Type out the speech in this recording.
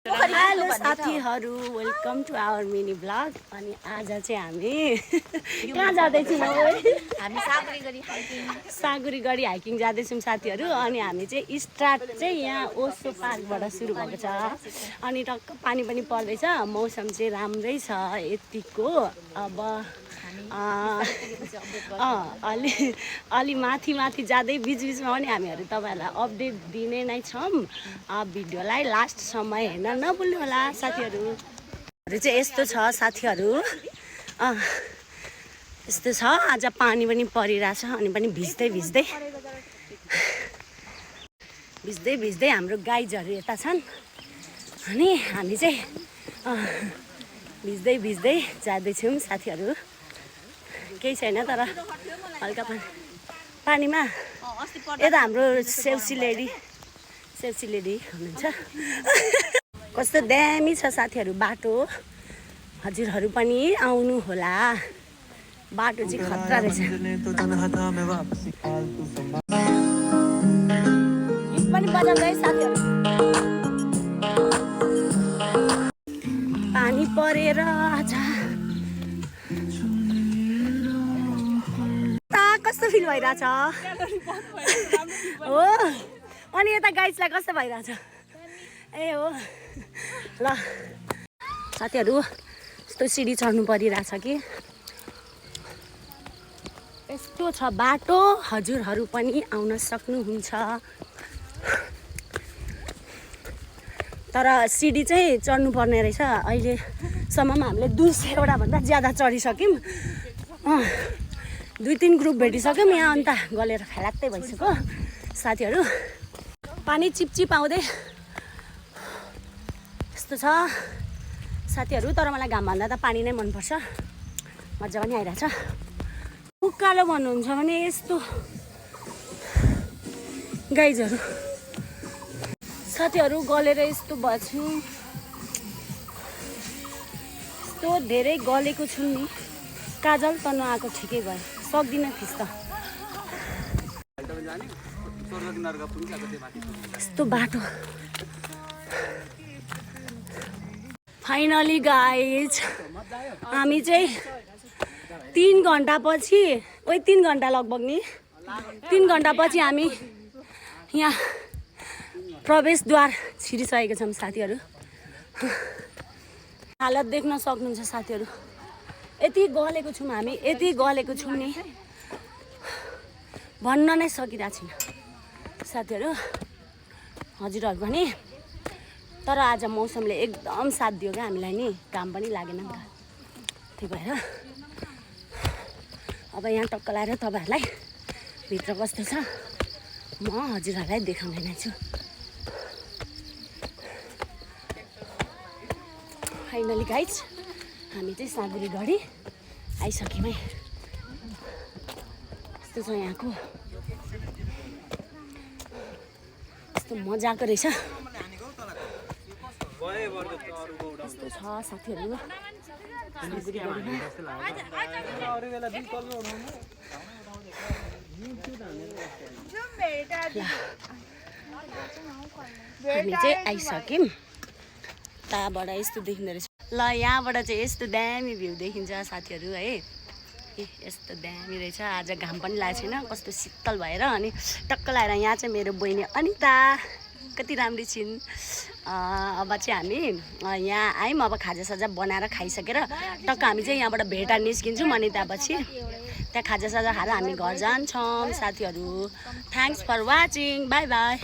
Hello साथीहरू, welcome to our mini blog. अनि आज चाहिँ हामी कहाँ जाँदैछौँ? हामी सागुरी गढी हाइकिङ जाँदैछौँ साथीहरू। अनि हामी चाहिँ स्टार्ट चाहिँ यहाँ ओसो पार्कबाट सुरु भएको छ। अनि टक्क पानी पनि पर्दैछ, मौसम चाहिँ राम्रै छ यतिको। अब अलि माथि जाँदै बिचबिचमा पनि हामीहरू तपाईँहरूलाई अपडेट दिने नै छौँ। भिडियोलाई लास्टसम्म हेर्न नभुल्नु होला साथीहरू। चाहिँ यस्तो छ साथीहरू, यस्तो छ। आज पानी पनि परिरहेछ अनि पनि भिज्दै हाम्रो गाइजहरू यता छन्। अनि हामी चाहिँ भिज्दै जाँदैछौँ साथीहरू। केही छैन तर हल्का पानीमा यता हाम्रो सेउसी लेडी हुनुहुन्छ। कस्तो दामी छ साथीहरू बाटो। हजुरहरू पनि आउनु होला, बाटो चाहिँ खतरा रहेछ। गीत पनि बजाउँदै साथीहरू। पानी परेर आज कस्तो फिल भइरहेछ हो? अनि यता गाइजलाई कस्तो भइरहेछ? ए हो ल साथीहरू, यस्तो सिडी चढ्नु परिरहेछ कि यस्तो छ बाटो। हजुरहरू पनि आउन सक्नुहुन्छ, तर सिडी चाहिँ चढ्नु पर्ने रहेछ। अहिलेसम्ममा हामीले 200 भन्दा ज्यादा चढिसक्यौँ। 2-3 ग्रुप भेटिसक्यौँ यहाँ। अन्त गलेर फ्यालाक्तै भइसक्यो साथीहरू। पानी चिपचिप आउँदै यस्तो छ साथीहरू। तर मलाई घामभन्दा त पानी नै मनपर्छ, मजा पनि आइरहेछ। उकालो भन्नुहुन्छ भने यस्तो गाइजहरू साथीहरू गलेर यस्तो भएछु। यस्तो धेरै गलेको छु नि। काजल त नआएको ठिकै भयो, सक्दिनँ फिस्ता। यस्तो बाटो। फाइनली गाइज हामी चाहिँ 3 घन्टापछि 3 घन्टा लगभग नि 3 घन्टापछि हामी यहाँ प्रवेशद्वार छिरिसकेको छौँ साथीहरू। हालत देख्न सक्नुहुन्छ साथीहरू। यति गलेको छौँ हामी, यति गलेको छौँ नि भन्न नै सकिरहेको छैन साथीहरू। हजुरहरू पनि। तर आज मौसमले एकदम साथ दियो क्या हामीलाई नि, काम पनि लागेन नि त। त्यही भएर अब यहाँ टक्क लाएर तपाईँहरूलाई भित्र कस्तो छ म हजुरहरूलाई देखाउने नै छु। फाइनली गाइज हामी चाहिँ सागुरी गढी आइसक्यौँ है। यस्तो छ यहाँको, यस्तो मजाको रहेछ। यस्तो छ साथीहरू सागुरी गढीमा। हामी चाहिँ आइसक्यौँ। यताबाट यस्तो देखिँदो रहेछ। ल यहाँबाट चाहिँ यस्तो दामी भ्यू देखिन्छ साथीहरू है। यस्तो दामी रहेछ। आज घाम पनि लागेको छैन, कस्तो शीतल भएर। अनि टक्क लाएर यहाँ चाहिँ मेरो बहिनी अनिता कति राम्री छिन्। अब चाहिँ हामी यहाँ आयौँ। अब खाजासाजा बनाएर खाइसकेर टक्क हामी चाहिँ यहाँबाट भेटा निस्किन्छौँ। अनि त्यहाँपछि त्यहाँ खाजासाजा खाएर हामी घर जान्छौँ साथीहरू। Thanks for watching, bye by.